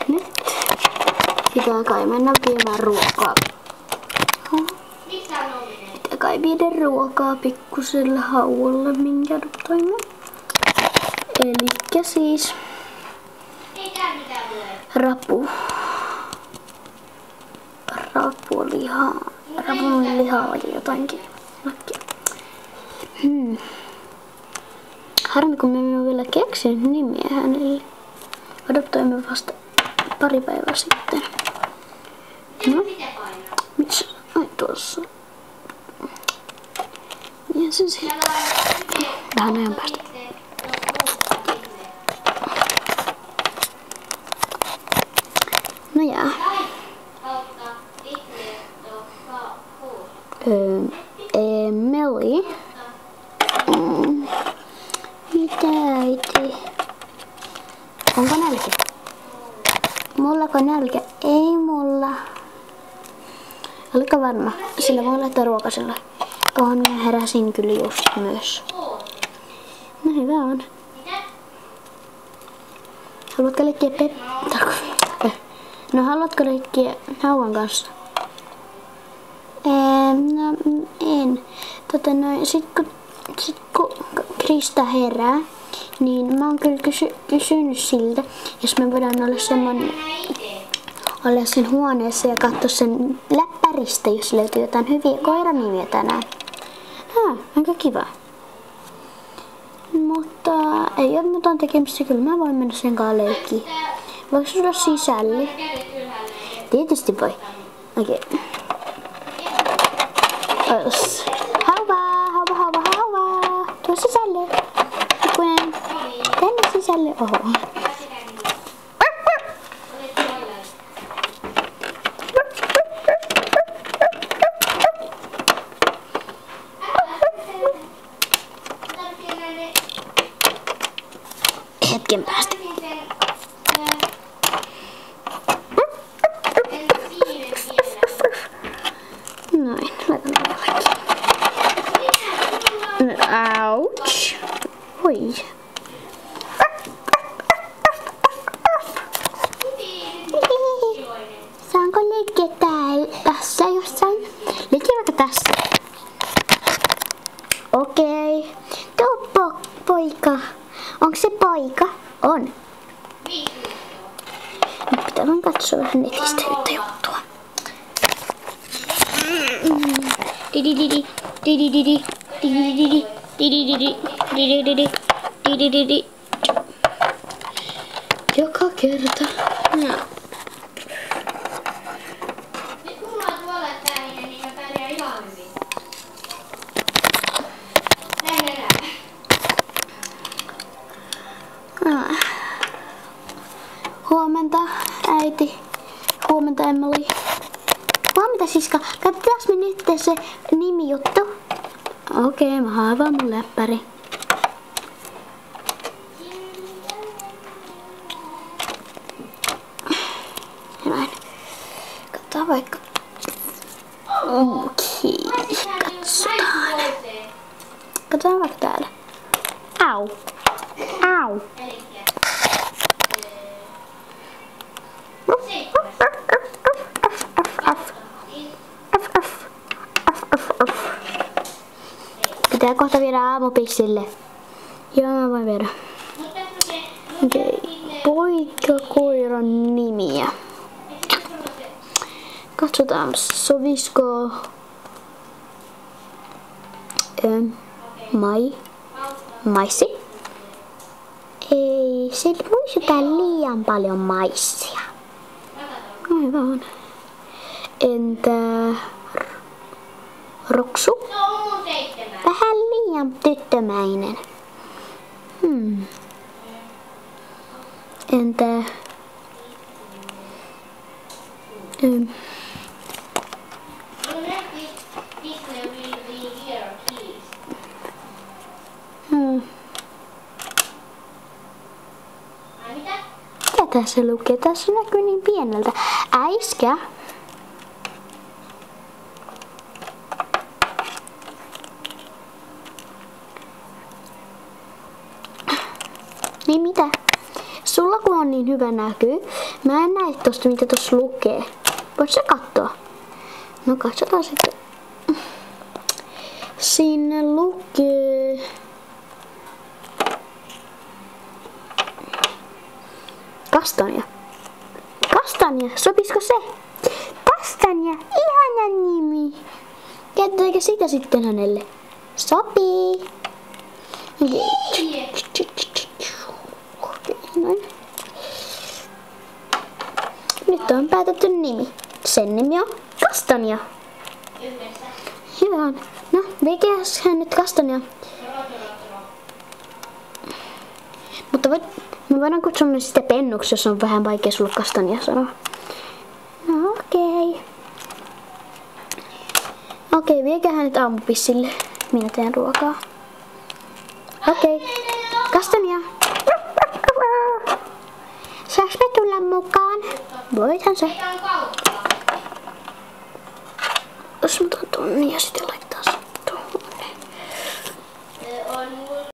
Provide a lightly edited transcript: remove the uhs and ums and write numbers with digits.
Nyt pitää kai mennä viemään ruokaa. Pitää kai viedä ruokaa pikkuselle hauolle, minkä toimme. Elikkä siis rapunlihaa ja jotainkin. Harmi kun me emme ole vielä keksinyt nimiä hänelle. Adoptoimme vasta pari päivää sitten. No, missä? Ai tuossa. Ja se siellä. Vähän ajan päästä. No jää. Emeli. Mitä äiti? Onko nälkä? Mullako nälkä? Ei mulla. Oliko varma? Sillä voi laittaa ruokasella. Kohan minä heräsin kyllä just myös. No hyvä on. Haluatko leikkiä No haluatko leikkiä Hauan kanssa? No en. Sit kun Krista herää, niin mä oon kyllä kysynyt siltä, jos me voidaan olla sen huoneessa ja katsoa sen läppäristä, jos löytyy jotain hyviä koiranimiä tänään. Aika kiva. Mutta ei ole mitään tekemistä, kyllä mä voin mennä sen kanssa leikkiin. Voiko tulla sisälle? Tietysti voi. Okei. Hauva. Tuo sisälle. Tänne sisälle. Oho. Hetken päästä. Noin, laitan jälleen. Ouch. Oi. Saanko leikkiä tässä jossain? Leikkiä vaikka tässä. Okei. Tuo poika. Onko se poika? On. Nyt pitää vaan katsoa vähän netistä yhtä juttua. Joka kerta. No. Nyt kun mulla on tuolla täynnä, niin mä pärjään ihan hyvin. Huomenta, äiti. Huomenta, Emeli. Huomenta, siska. Katsotaan me nyt se nimijuttu. Okei, mä haavaan mun läppäri. Näin. Katsotaan vaikka. Okei, katsotaan. Katsotaan vaikka täällä. Au. Au. Pitää kohta viedä aamupissille. Joo, mä voin viedä. Okei. Poikakoiran nimiä. Katsotaan, sovisiko maissi? Ei, se muistuttaa liian paljon maissia. Aivan. Entä Roksu? Vähän liian tyttömäinen. Entä mitä tässä lukee? Tässä näkyy niin pieneltä. Äiskä. Niin mitä? Sulla kun on niin hyvä näky, mä en näe tosta mitä tossa lukee. Voit sä katsoa? No katsotaan sitten. Sinne lukee... Kastanja. Kastanja, sopisiko se? Kastanja, ihana nimi. Käytetäänkö sitä sitten hänelle? Sopii. Noin. Nyt on päätetty nimi. Sen nimi on Kastanja. Yhdessä. Hyvä on. No, veikeäs hän nyt Kastanja. Mutta me voidaan kutsua myös sitä pennuksi, jos on vähän vaikea sulle Kastanja sanoa. No okei. Okei, viekää nyt aamupissille. Minä teen ruokaa. Okei. Kastanja. Saaks me tulla mukaan? Voithan se. Meitä on kauppa. Jos mä tuon tonnia sitten